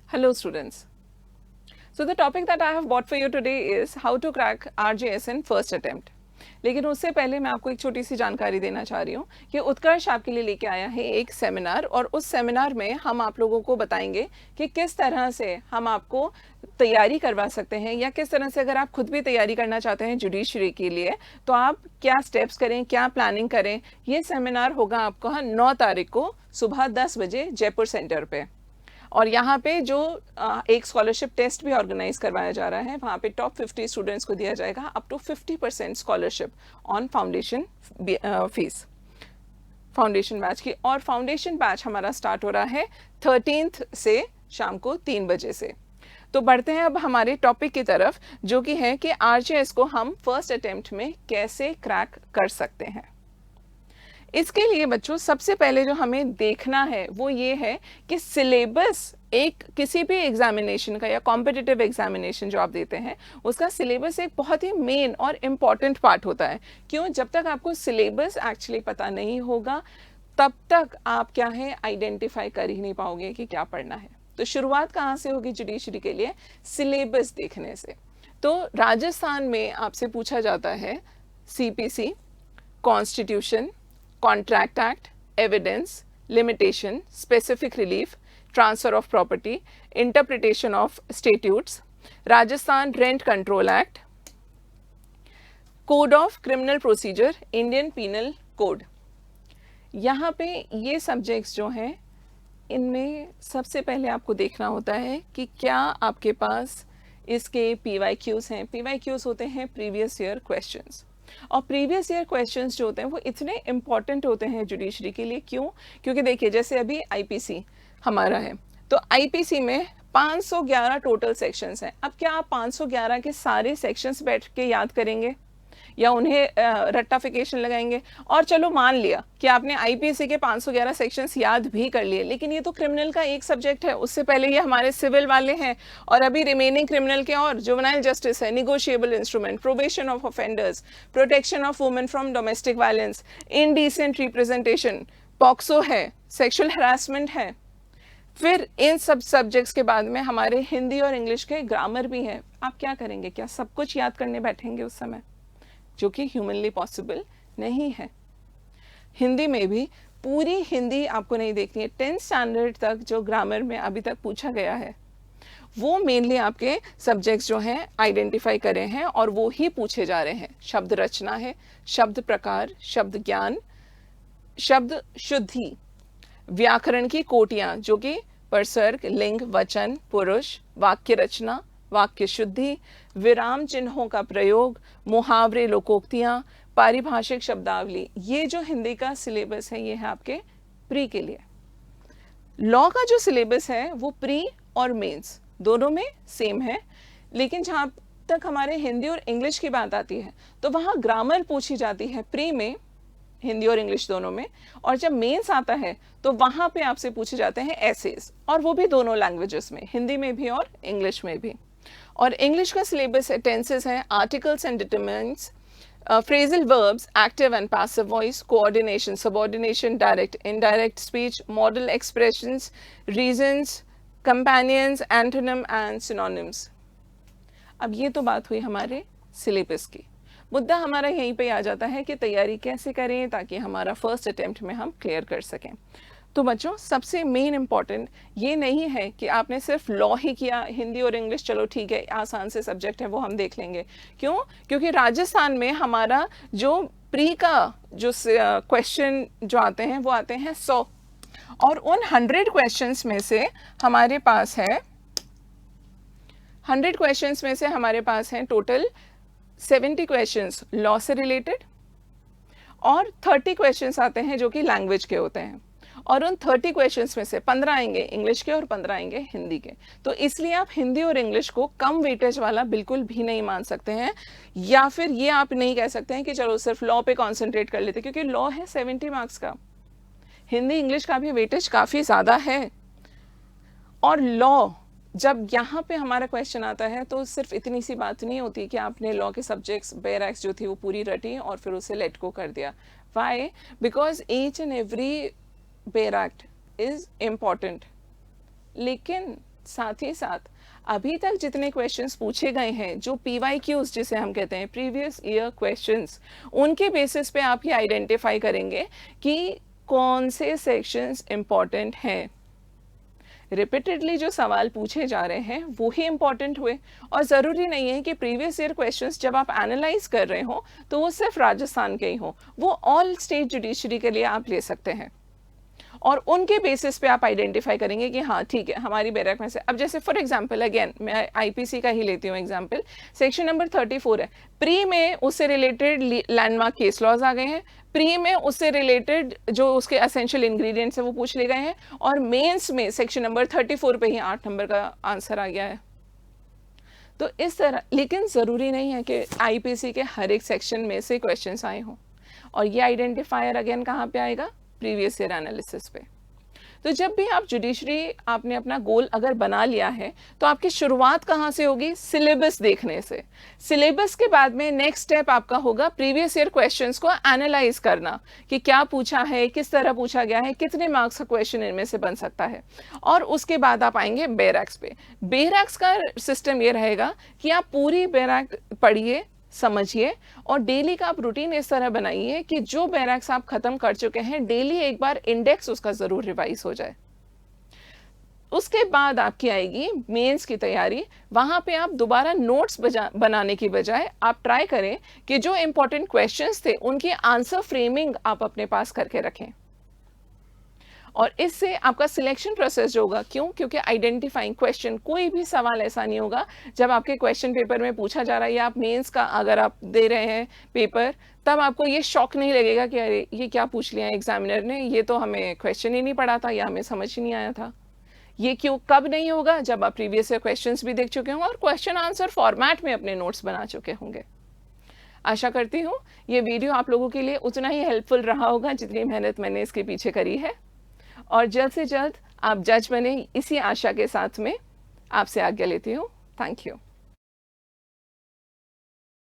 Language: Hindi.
Hello students. So the topic that I have brought for you today is how to crack RJS in first attempt. लेकिन उससे पहले मैं आपको एक छोटी सी जानकारी देना चाह रही हूँ कि उत्कर्ष आपके लिए लेके आया है एक सेमिनार, और उस सेमिनार में हम आप लोगों को बताएंगे कि किस तरह से हम आपको तैयारी करवा सकते हैं, या किस तरह से अगर आप खुद भी तैयारी करना चाहते हैं जुडिशरी के लिए तो आप क्या स्टेप्स करें, क्या प्लानिंग करें। ये सेमिनार होगा आपका 9 तारीख को सुबह 10 बजे जयपुर सेंटर पे। और यहाँ पे जो एक स्कॉलरशिप टेस्ट भी ऑर्गेनाइज करवाया जा रहा है, वहाँ पे टॉप 50 स्टूडेंट्स को दिया जाएगा up to 50% scholarship on foundation fees, foundation batch की। और फाउंडेशन बैच हमारा स्टार्ट हो रहा है 13th से शाम को 3 बजे से। तो बढ़ते हैं अब हमारे टॉपिक की तरफ, जो कि है कि आरजेएस को हम फर्स्ट अटेम्प्ट में कैसे क्रैक कर सकते हैं। इसके लिए बच्चों सबसे पहले जो हमें देखना है वो ये है कि सिलेबस एक किसी भी एग्जामिनेशन का या कॉम्पिटिटिव एग्जामिनेशन जो आप देते हैं उसका सिलेबस एक बहुत ही मेन और इम्पॉर्टेंट पार्ट होता है। क्यों? जब तक आपको सिलेबस एक्चुअली पता नहीं होगा तब तक आप क्या है आइडेंटिफाई कर ही नहीं पाओगे कि क्या पढ़ना है। तो शुरुआत कहाँ से होगी जुडिशरी के लिए? सिलेबस देखने से। तो राजस्थान में आपसे पूछा जाता है CPC, constitution, contract act, evidence, limitation, specific relief, transfer of property, interpretation of statutes, Rajasthan rent control act, code of criminal procedure, Indian penal code. यहाँ पे ये सब्जेक्ट्स जो हैं इनमें सबसे पहले आपको देखना होता है कि क्या आपके पास इसके PYQs हैं। PYQs होते हैं प्रीवियस ईयर क्वेश्चंस, और प्रीवियस ईयर क्वेश्चंस जो होते हैं वो इतने इंपॉर्टेंट होते हैं जुडिशरी के लिए। क्यों? क्योंकि देखिए जैसे अभी आईपीसी हमारा है, तो आईपीसी में 511 टोटल सेक्शंस हैं। अब क्या आप 511 के सारे सेक्शंस बैठ के याद करेंगे या उन्हें रट्टाफिकेशन लगाएंगे? और चलो मान लिया कि आपने आईपीसी के 511 सेक्शंस याद भी कर लिए, लेकिन ये तो क्रिमिनल का एक सब्जेक्ट है, उससे पहले ये हमारे सिविल वाले हैं, और अभी रिमेनिंग क्रिमिनल के और जुवेनाइल जस्टिस है, negotiable instrument, probation of offenders, protection of women from domestic violence, indecent representation, POCSO है, सेक्सुअल हरासमेंट है। फिर इन सब सब्जेक्ट्स के बाद में हमारे हिंदी और इंग्लिश के ग्रामर भी है। आप क्या करेंगे? क्या सब कुछ याद करने बैठेंगे उस समय? जो कि ह्यूमनली पॉसिबल नहीं है। हिंदी में भी पूरी हिंदी आपको नहीं देखनी है। 10th स्टैंडर्ड तक जो ग्रामर में अभी तक पूछा गया है वो मेनली आपके सब्जेक्ट्स जो हैं आइडेंटिफाई करे हैं और वो ही पूछे जा रहे हैं। शब्द रचना है, शब्द प्रकार, शब्द ज्ञान, शब्द शुद्धि, व्याकरण की कोटियां जो कि परसर्ग, लिंग, वचन, पुरुष, वाक्य रचना, वाक्य शुद्धि, विराम चिन्हों का प्रयोग, मुहावरे, लोकोक्तियां, पारिभाषिक शब्दावली। ये जो हिंदी का सिलेबस है ये है आपके प्री के लिए। लॉ का जो सिलेबस है वो प्री और मेंस दोनों में सेम है, लेकिन जहाँ तक हमारे हिंदी और इंग्लिश की बात आती है तो वहाँ ग्रामर पूछी जाती है प्री में, हिंदी और इंग्लिश दोनों में, और जब मेंस आता है तो वहाँ पे आपसे पूछे जाते हैं एसेस, और वो भी दोनों लैंग्वेजेस में, हिंदी में भी और इंग्लिश में भी। और इंग्लिश का सिलेबस है, टेंसेस हैं, articles and determinants, phrasal verbs, active and passive voice, coordination, subordination, direct indirect speech, model expressions, reasons, companions, antonym and synonyms. अब ये तो बात हुई हमारे सिलेबस की। मुद्दा हमारा यहीं पे आ जाता है कि तैयारी कैसे करें ताकि हमारा फर्स्ट अटेम्प्ट में हम क्लियर कर सकें। तो बच्चों सबसे मेन इम्पॉर्टेंट ये नहीं है कि आपने सिर्फ लॉ ही किया, हिंदी और इंग्लिश चलो ठीक है आसान से सब्जेक्ट है वो हम देख लेंगे। क्यों? क्योंकि राजस्थान में हमारा जो प्री का जो क्वेश्चन जो आते हैं वो आते हैं 100, और उन 100 क्वेश्चंस में से हमारे पास है 100 क्वेश्चंस में से हमारे पास हैं टोटल 70 क्वेश्चंस लॉ से रिलेटेड, और 30 क्वेश्चंस आते हैं जो कि लैंग्वेज के होते हैं, और उन 30 क्वेश्चंस में से 15 आएंगे इंग्लिश के और 15 आएंगे हिंदी के। तो इसलिए आप हिंदी और इंग्लिश को कम वेटेज वाला बिल्कुल भी नहीं मान सकते हैं, या फिर ये आप नहीं कह सकते हैं कि चलो सिर्फ लॉ पे कॉन्सेंट्रेट कर लेते, क्योंकि लॉ है 70 मार्क्स का, हिंदी इंग्लिश का भी वेटेज काफ़ी ज़्यादा है। और लॉ जब यहाँ पे हमारा क्वेश्चन आता है तो सिर्फ इतनी सी बात नहीं होती कि आपने लॉ के सब्जेक्ट्स बेयर एक्ट्स जो थी वो पूरी रटी और फिर उसे लेट गो कर दिया। Why? Because each and every bare act is important, लेकिन साथ ही साथ अभी तक जितने क्वेश्चंस पूछे गए हैं, जो PYQs जिसे हम कहते हैं, प्रीवियस ईयर क्वेश्चंस, उनके बेसिस पे आप ये आइडेंटिफाई करेंगे कि कौन से सेक्शंस इम्पॉर्टेंट हैं। रिपीटेडली जो सवाल पूछे जा रहे हैं वो ही इम्पॉर्टेंट हुए, और ज़रूरी नहीं है कि प्रीवियस ईयर क्वेश्चंस जब आप एनालाइज कर रहे हो तो वो सिर्फ राजस्थान के ही हो, वो ऑल स्टेट जुडिशरी के लिए आप ले सकते हैं, और उनके बेसिस पे आप आइडेंटिफाई करेंगे कि हाँ ठीक है, हमारी बैरक में से। अब जैसे फॉर एग्जांपल, अगेन मैं आईपीसी का ही लेती हूँ एग्जांपल, सेक्शन नंबर 34 है, प्री में उससे रिलेटेड लैंडमार्क केस लॉज आ गए हैं, प्री में उससे रिलेटेड जो उसके एसेंशियल इंग्रेडिएंट्स है वो पूछ लिए गए हैं, और मेंस में सेक्शन नंबर 34 पे ही 8 नंबर का आंसर आ गया है। तो इस तरह, लेकिन ज़रूरी नहीं है कि आईपीसी के हर एक सेक्शन में से क्वेश्चंस आए हों, और ये आइडेंटिफायर अगेन कहाँ पे आएगा, प्रीवियस ईयर एनालिसिस पे। तो जब भी आप जुडिशरी, आपने अपना गोल अगर बना लिया है, तो आपकी शुरुआत कहाँ से होगी, सिलेबस देखने से। सिलेबस के बाद में नेक्स्ट स्टेप आपका होगा प्रीवियस ईयर क्वेश्चंस को एनालाइज करना कि क्या पूछा है, किस तरह पूछा गया है, कितने मार्क्स का क्वेश्चन इनमें से बन सकता है, और उसके बाद आप आएंगे बेरैक्स पे। बेरैक्स का सिस्टम ये रहेगा कि आप पूरी बेरैक पढ़िए, समझिए, और डेली का आप रूटीन इस तरह बनाइए कि जो बैरक्स आप खत्म कर चुके हैं, डेली एक बार इंडेक्स उसका जरूर रिवाइज हो जाए। उसके बाद आपकी आएगी मेंस की तैयारी। वहां पे आप दोबारा नोट्स बनाने की बजाय आप ट्राई करें कि जो इंपॉर्टेंट क्वेश्चंस थे उनकी आंसर फ्रेमिंग आप अपने पास करके रखें, और इससे आपका सिलेक्शन प्रोसेस जो होगा, क्योंकि आइडेंटिफाइंग क्वेश्चन, कोई भी सवाल ऐसा नहीं होगा जब आपके क्वेश्चन पेपर में पूछा जा रहा है, या आप मेंस का अगर आप दे रहे हैं पेपर, तब आपको ये शॉक नहीं लगेगा कि अरे ये क्या पूछ लिया एग्जामिनर ने, ये तो हमें क्वेश्चन ही नहीं पढ़ा था, या हमें समझ ही नहीं आया था। ये क्यों, कब नहीं होगा, जब आप प्रीवियस ईयर क्वेश्चंस भी देख चुके होंगे और क्वेश्चन आंसर फॉर्मेट में अपने नोट्स बना चुके होंगे। आशा करती हूँ ये वीडियो आप लोगों के लिए उतना ही हेल्पफुल रहा होगा जितनी मेहनत मैंने इसके पीछे करी है, और जल्द से जल्द आप जज बने, इसी आशा के साथ में आपसे आज्ञा लेती हूँ। Thank you.